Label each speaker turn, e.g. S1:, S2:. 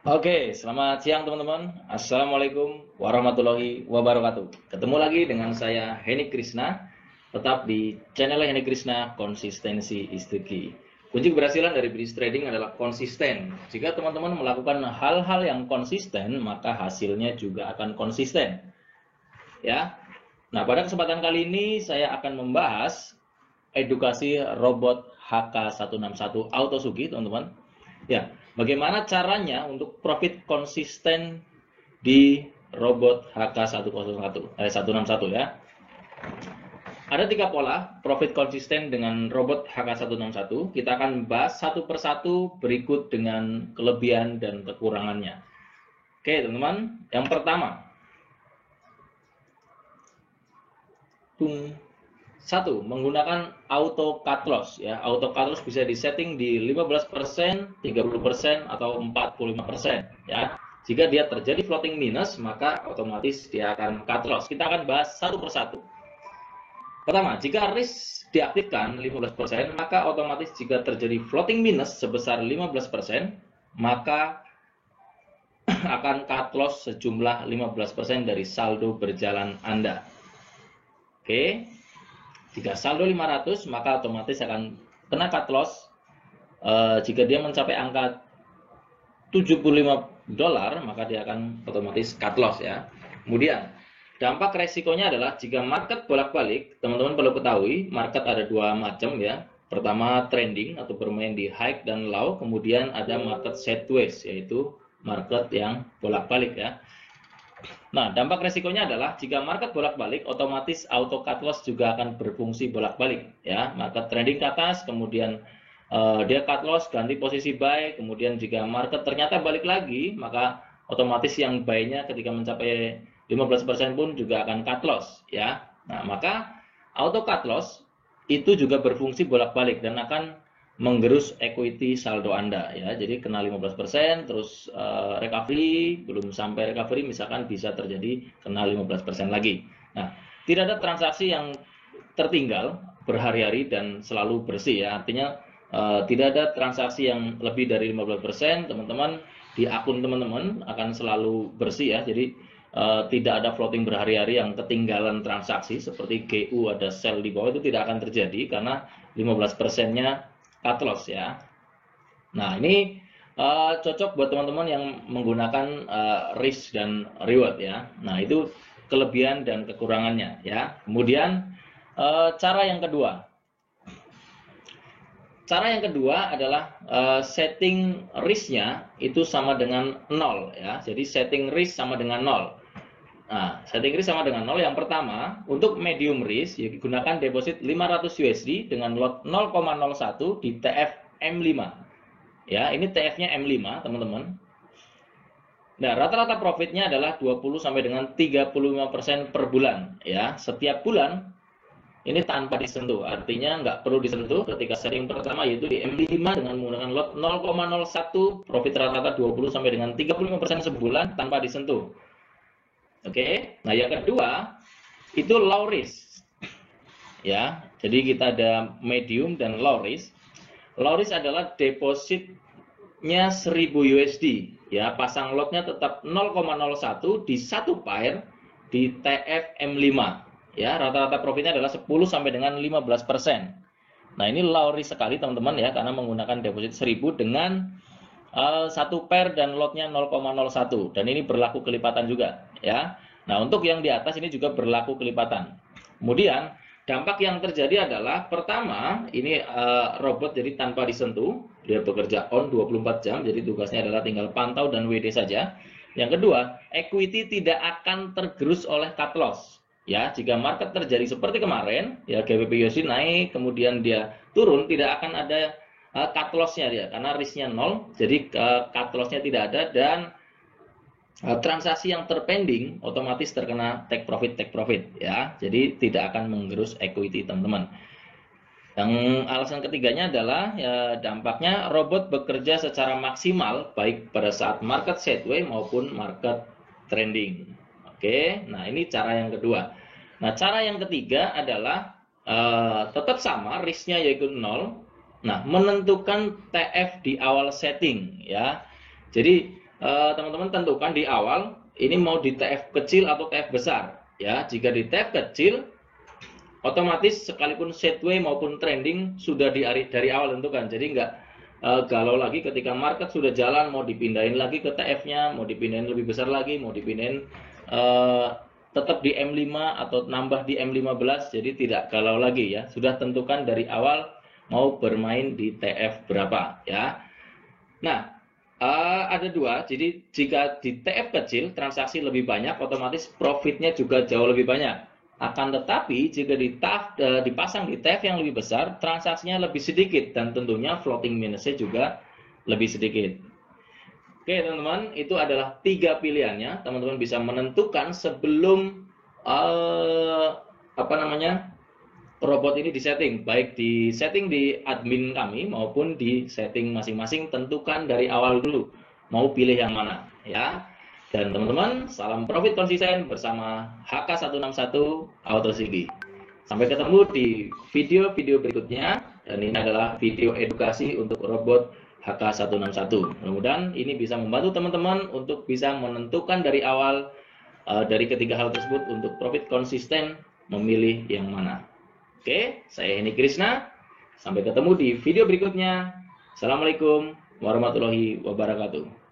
S1: Oke, selamat siang teman-teman. Assalamualaikum warahmatullahi wabarakatuh. Ketemu lagi dengan saya Heni Krisna, tetap di channel Heni Krisna, konsistensi is the key. Kunci keberhasilan dari bisnis trading adalah konsisten. Jika teman-teman melakukan hal-hal yang konsisten, maka hasilnya juga akan konsisten. Ya. Nah, pada kesempatan kali ini saya akan membahas edukasi robot HK161 Autosugi, teman-teman. Ya, bagaimana caranya untuk profit konsisten di robot HK161 ya. Ada 3 pola profit konsisten dengan robot HK161. Kita akan bahas satu persatu berikut dengan kelebihan dan kekurangannya. Oke, teman-teman. Yang pertama, satu, menggunakan auto cut loss ya. Auto cut loss bisa disetting di 15%, 30% atau 45% ya. Jika dia terjadi floating minus, maka otomatis dia akan cut loss. Kita akan bahas satu persatu. Pertama, jika risk diaktifkan 15%, maka otomatis jika terjadi floating minus sebesar 15%, maka akan cut loss sejumlah 15% dari saldo berjalan Anda. Oke. Jika saldo 500, maka otomatis akan kena cut loss. Jika dia mencapai angka $75, maka dia akan otomatis cut loss ya. Kemudian, dampak resikonya adalah jika market bolak-balik, teman-teman perlu ketahui, market ada dua macam ya. Pertama, trending atau bermain di high dan low, kemudian ada market sideways, yaitu market yang bolak-balik ya. Nah, dampak resikonya adalah jika market bolak-balik, otomatis auto cut loss juga akan berfungsi bolak-balik ya. Market trending ke atas, kemudian dia cut loss, ganti posisi buy, kemudian jika market ternyata balik lagi, maka otomatis yang buy-nya ketika mencapai 15% pun juga akan cut loss ya. Nah, maka auto cut loss itu juga berfungsi bolak-balik dan akan menggerus equity saldo Anda ya. Jadi kena 15%, terus recovery, belum sampai recovery misalkan bisa terjadi kena 15% lagi. Nah, tidak ada transaksi yang tertinggal berhari-hari dan selalu bersih ya. Artinya tidak ada transaksi yang lebih dari 15%, teman-teman di akun teman-teman akan selalu bersih ya. Jadi tidak ada floating berhari-hari yang ketinggalan transaksi seperti GU ada sell di bawah, itu tidak akan terjadi karena 15%-nya cut loss ya. Nah, ini cocok buat teman-teman yang menggunakan risk dan reward ya. Nah, itu kelebihan dan kekurangannya ya. Kemudian cara yang kedua. Cara yang kedua adalah setting risk-nya itu sama dengan 0 ya. Jadi setting risk sama dengan 0. Nah, setting risk sama dengan 0. Yang pertama, untuk medium risk, ya, gunakan deposit 500 USD dengan lot 0,01 di TF M5. Ya, ini TF-nya M5, teman-teman. Nah, rata-rata profitnya adalah 20 sampai dengan 35% per bulan, ya. Setiap bulan ini tanpa disentuh. Artinya nggak perlu disentuh ketika setting pertama yaitu di M5 dengan menggunakan lot 0,01, profit rata-rata 20 sampai dengan 35% sebulan tanpa disentuh. Oke, nah yang kedua itu low risk, ya. Jadi kita ada medium dan low risk. Low risk adalah depositnya 1000 USD, ya. Pasang lotnya tetap 0,01 di satu pair di TF M5, ya. Rata-rata profitnya adalah 10 sampai dengan 15%. Nah, ini low risk sekali teman-teman ya, karena menggunakan deposit 1000 dengan satu pair dan lotnya 0,01 dan ini berlaku kelipatan juga ya. Nah, untuk yang di atas ini juga berlaku kelipatan. Kemudian dampak yang terjadi adalah pertama ini robot jadi tanpa disentuh, dia bekerja on 24 jam, jadi tugasnya adalah tinggal pantau dan WD saja. Yang kedua, equity tidak akan tergerus oleh cut loss. Ya, jika market terjadi seperti kemarin, ya GBP USD naik, kemudian dia turun, tidak akan ada cut loss-nya dia karena risk-nya 0, jadi cut loss-nya tidak ada dan transaksi yang terpending otomatis terkena take profit ya. Jadi tidak akan menggerus equity teman-teman. Yang alasan ketiganya adalah ya, dampaknya robot bekerja secara maksimal baik pada saat market sideways maupun market trending. Oke, nah ini cara yang kedua. Nah, cara yang ketiga adalah tetap sama, risk-nya yaitu 0. Nah, menentukan TF di awal setting ya. Jadi teman-teman tentukan di awal ini mau di TF kecil atau TF besar. Ya, jika di TF kecil, otomatis sekalipun sideways maupun trending sudah dari awal tentukan. Jadi nggak galau lagi ketika market sudah jalan, mau dipindahin lagi ke TF-nya, mau dipindahin lebih besar lagi, mau dipindahin tetap di M5 atau nambah di M15, jadi tidak galau lagi ya. Sudah tentukan dari awal mau bermain di TF berapa ya. Nah, ada dua. Jadi jika di TF kecil transaksi lebih banyak, otomatis profitnya juga jauh lebih banyak. Akan tetapi jika dipasang di TF yang lebih besar, transaksinya lebih sedikit dan tentunya floating minusnya juga lebih sedikit. Oke teman-teman, itu adalah 3 pilihannya. Teman-teman bisa menentukan sebelum robot ini disetting, baik di setting di admin kami maupun di setting masing-masing. Tentukan dari awal dulu mau pilih yang mana ya. Dan teman-teman, salam profit konsisten bersama HK161 AutoSigi. Sampai ketemu di video-video berikutnya. Dan ini adalah video edukasi untuk robot HK161. Mudah-mudahan ini bisa membantu teman-teman untuk bisa menentukan dari awal dari ketiga hal tersebut untuk profit konsisten memilih yang mana. Oke, saya Heni Krishna. Sampai ketemu di video berikutnya. Assalamualaikum warahmatullahi wabarakatuh.